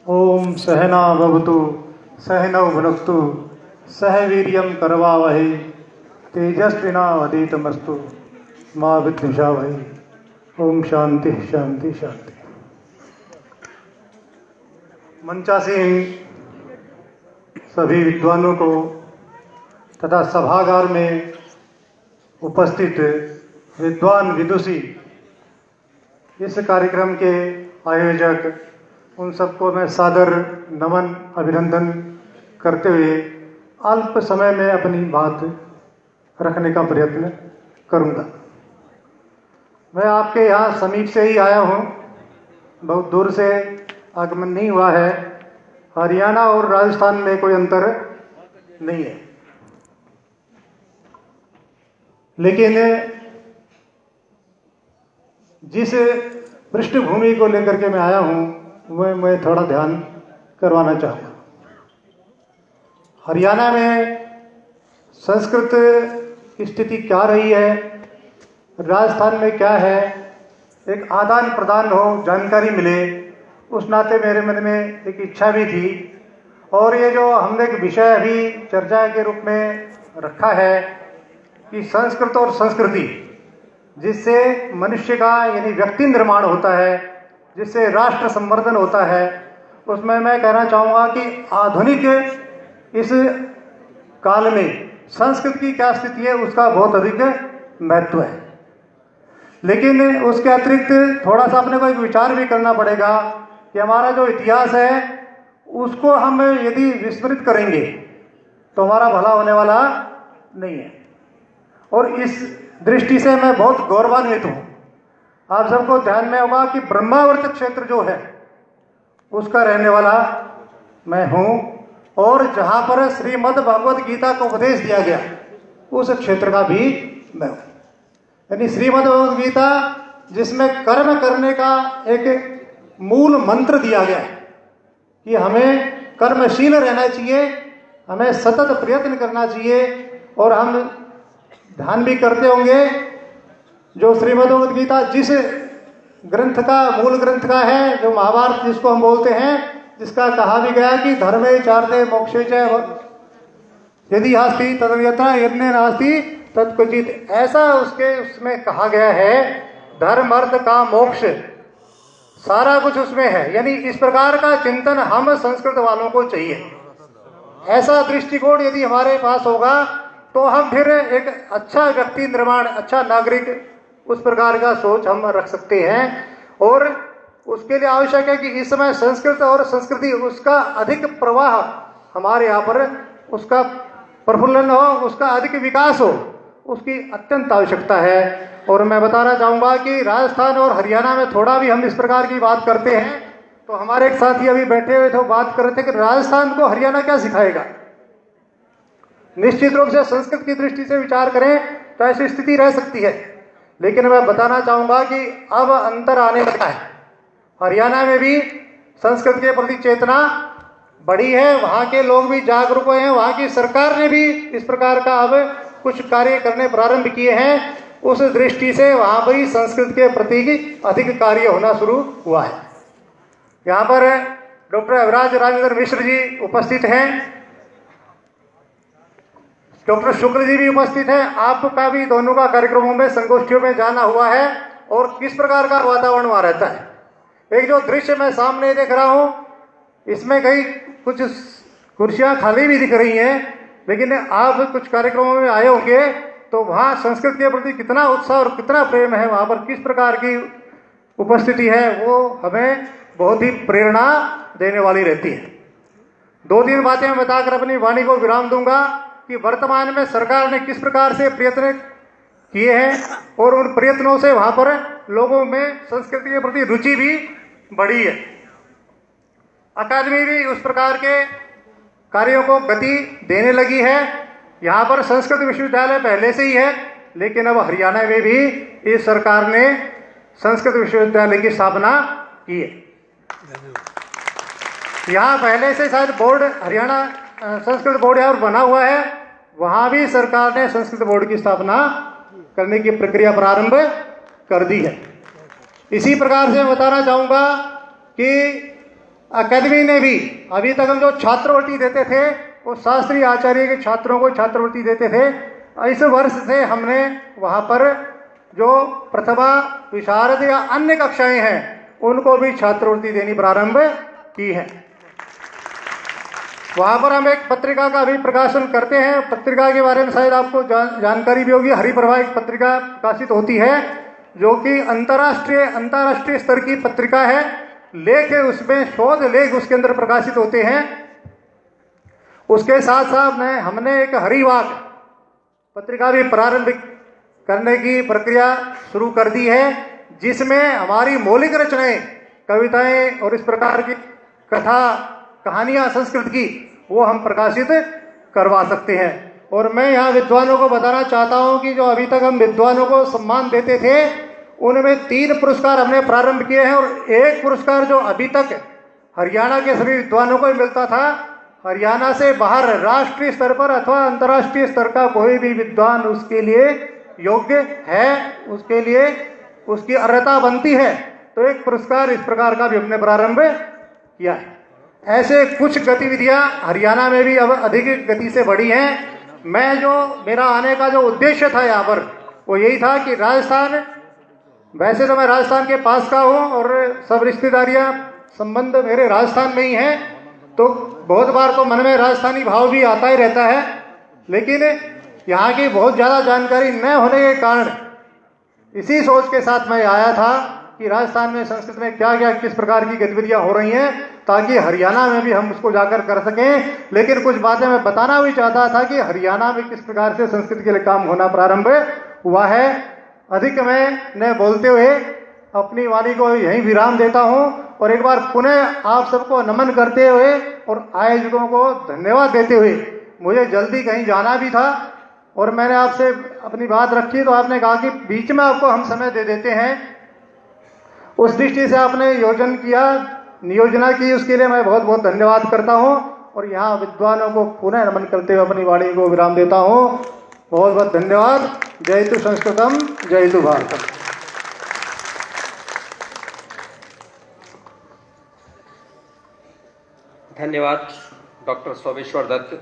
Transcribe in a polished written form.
ओम सहना भवतु सहनौ भुनक्तु सह वीर्यं करवावहै तेजस्विनावधीतमस्तु मां विद्विषावहै। ओम शांति शांति शांति। मंचासीन सभी विद्वानों को तथा सभागार में उपस्थित विद्वान विदुषी, इस कार्यक्रम के आयोजक, उन सबको मैं सादर नमन अभिनंदन करते हुए अल्प समय में अपनी बात रखने का प्रयत्न करूंगा। मैं आपके यहाँ समीप से ही आया हूँ, बहुत दूर से आगमन नहीं हुआ है। हरियाणा और राजस्थान में कोई अंतर नहीं है, लेकिन जिस पृष्ठभूमि को लेकर के मैं आया हूँ मैं थोड़ा ध्यान करवाना चाहूँगा। हरियाणा में संस्कृत की स्थिति क्या रही है, राजस्थान में क्या है, एक आदान प्रदान हो, जानकारी मिले, उस नाते मेरे मन में एक इच्छा भी थी। और ये जो हमने एक विषय अभी चर्चा के रूप में रखा है कि संस्कृत और संस्कृति, जिससे मनुष्य का यानी व्यक्ति निर्माण होता है, जिससे राष्ट्र संवर्धन होता है, उसमें मैं कहना चाहूँगा कि आधुनिक इस काल में संस्कृत की क्या स्थिति है उसका बहुत अधिक महत्व है। लेकिन उसके अतिरिक्त थोड़ा सा अपने को एक विचार भी करना पड़ेगा कि हमारा जो इतिहास है उसको हम यदि विस्मृत करेंगे तो हमारा भला होने वाला नहीं है। और इस दृष्टि से मैं बहुत गौरवान्वित हूँ। आप सबको ध्यान में होगा कि ब्रह्मावर्त क्षेत्र जो है उसका रहने वाला मैं हूँ, और जहाँ पर श्रीमद् भगवद गीता को उपदेश दिया गया उस क्षेत्र का भी मैं हूँ। यानी श्रीमद् भगवद गीता जिसमें कर्म करने का एक मूल मंत्र दिया गया है कि हमें कर्मशील रहना चाहिए, हमें सतत प्रयत्न करना चाहिए। और हम ध्यान भी करते होंगे जो श्रीमद् भगवद गीता जिस ग्रंथ का मूल ग्रंथ का है, जो महाभारत जिसको हम बोलते हैं, जिसका कहा भी गया कि धर्मे चार्ते मोक्षे च यदि हास्ति तदन्यथा यज्ञ नास्ति तत्क्वचित्, ऐसा उसमें कहा गया है। धर्म अर्थ का मोक्ष सारा कुछ उसमें है। यानी इस प्रकार का चिंतन हम संस्कृत वालों को चाहिए। ऐसा दृष्टिकोण यदि हमारे पास होगा तो हम फिर एक अच्छा व्यक्ति निर्माण, अच्छा नागरिक, उस प्रकार का सोच हम रख सकते हैं। और उसके लिए आवश्यक है कि इस समय संस्कृत और संस्कृति उसका अधिक प्रवाह हमारे यहाँ पर उसका प्रफुल्लन हो, उसका अधिक विकास हो, उसकी अत्यंत आवश्यकता है। और मैं बताना चाहूँगा कि राजस्थान और हरियाणा में थोड़ा भी हम इस प्रकार की बात करते हैं तो हमारे एक साथी अभी बैठे हुए थे, बात कर रहे थे कि राजस्थान को हरियाणा क्या सिखाएगा। निश्चित रूप से संस्कृत की दृष्टि से विचार करें तो ऐसी स्थिति रह सकती है, लेकिन मैं बताना चाहूँगा कि अब अंतर आने लगा है। हरियाणा में भी संस्कृत के प्रति चेतना बढ़ी है, वहाँ के लोग भी जागरूक हुए हैं, वहाँ की सरकार ने भी इस प्रकार का अब कुछ कार्य करने प्रारंभ किए हैं। उस दृष्टि से वहाँ पर ही संस्कृत के प्रति अधिक कार्य होना शुरू हुआ है। यहाँ पर डॉक्टर अविराज राजेंद्र मिश्र जी उपस्थित हैं, डॉक्टर शुक्ल जी भी उपस्थित हैं। आपका भी दोनों का कार्यक्रमों में, संगोष्ठियों में जाना हुआ है और किस प्रकार का वातावरण वहाँ रहता है। एक जो दृश्य मैं सामने देख रहा हूँ, इसमें कई कुछ कुर्सियाँ खाली भी दिख रही हैं, लेकिन आप कुछ कार्यक्रमों में आए होंगे तो वहाँ संस्कृत के प्रति कितना उत्साह और कितना प्रेम है, वहाँ पर किस प्रकार की उपस्थिति है, वो हमें बहुत ही प्रेरणा देने वाली रहती है। 2-3 बातें मैं बताकर अपनी वाणी को विराम दूंगा कि वर्तमान में सरकार ने किस प्रकार से प्रयत्न किए हैं और उन प्रयत्नों से वहाँ पर लोगों में संस्कृति के प्रति रुचि भी बढ़ी है। अकादमी भी उस प्रकार के कार्यों को गति देने लगी है। यहाँ पर संस्कृत विश्वविद्यालय पहले से ही है, लेकिन अब हरियाणा में भी इस सरकार ने संस्कृत विश्वविद्यालय की स्थापना की है। यहाँ पहले से शायद बोर्ड, हरियाणा संस्कृत बोर्ड यहाँ बना हुआ है, वहाँ भी सरकार ने संस्कृत बोर्ड की स्थापना करने की प्रक्रिया प्रारंभ कर दी है। इसी प्रकार से बताना चाहूँगा कि अकादमी ने भी अभी तक हम जो छात्रवृत्ति देते थे वो शास्त्री आचार्य के छात्रों को छात्रवृत्ति देते थे। इस वर्ष से हमने वहाँ पर जो प्रतिभा विशारद या अन्य कक्षाएं हैं उनको भी छात्रवृत्ति देनी प्रारंभ की है। वहाँ पर हम एक पत्रिका का भी प्रकाशन करते हैं। पत्रिका के बारे में शायद आपको जानकारी भी होगी। हरिप्रभा एक पत्रिका प्रकाशित होती है जो कि अंतर्राष्ट्रीय स्तर की पत्रिका है। लेख है उसमें, शोध लेख उसके अंदर प्रकाशित होते हैं। उसके साथ साथ हमने एक हरिवाक पत्रिका भी प्रारंभ करने की प्रक्रिया शुरू कर दी है, जिसमें हमारी मौलिक रचनाएं, कविताएं और इस प्रकार की कथा कहानियां संस्कृत की वो हम प्रकाशित करवा सकते हैं। और मैं यहाँ विद्वानों को बताना चाहता हूँ कि जो अभी तक हम विद्वानों को सम्मान देते थे उनमें 3 पुरस्कार हमने प्रारंभ किए हैं और एक पुरस्कार जो अभी तक हरियाणा के सभी विद्वानों को मिलता था, हरियाणा से बाहर राष्ट्रीय स्तर पर अथवा अंतर्राष्ट्रीय स्तर का कोई भी विद्वान उसके लिए योग्य है, उसके लिए उसकी अर्हता बनती है, तो एक पुरस्कार इस प्रकार का भी हमने प्रारंभ किया है। ऐसे कुछ गतिविधियां हरियाणा में भी अब अधिक गति से बढ़ी हैं। मेरा आने का जो उद्देश्य था यहाँ पर वो यही था कि राजस्थान, वैसे तो मैं राजस्थान के पास का हूँ और सब रिश्तेदारियाँ संबंध मेरे राजस्थान में ही हैं, तो बहुत बार तो मन में राजस्थानी भाव भी आता ही रहता है, लेकिन यहाँ की बहुत ज़्यादा जानकारी न होने के कारण इसी सोच के साथ मैं आया था कि राजस्थान में संस्कृत में क्या क्या किस प्रकार की गतिविधियां हो रही हैं ताकि हरियाणा में भी हम उसको जाकर कर सकें। लेकिन कुछ बातें मैं बताना भी चाहता था कि हरियाणा में किस प्रकार से संस्कृत के लिए काम होना प्रारंभ हुआ है। अधिक मैं बोलते हुए अपनी वाणी को यहीं विराम देता हूं और एक बार पुनः आप सबको नमन करते हुए और आयोजकों को धन्यवाद देते हुए, मुझे जल्दी कहीं जाना भी था और मैंने आपसे अपनी बात रखी तो आपने कहा कि बीच में आपको हम समय दे देते हैं। उस दृष्टि से आपने नियोजना की, उसके लिए मैं बहुत बहुत धन्यवाद करता हूं और यहाँ विद्वानों को पुनः नमन करते हुए अपनी वाणी को विराम देता हूं। बहुत बहुत धन्यवाद। जयतु संस्कृतम, जयतु भारतम। धन्यवाद डॉक्टर सोमेश्वर दत्त।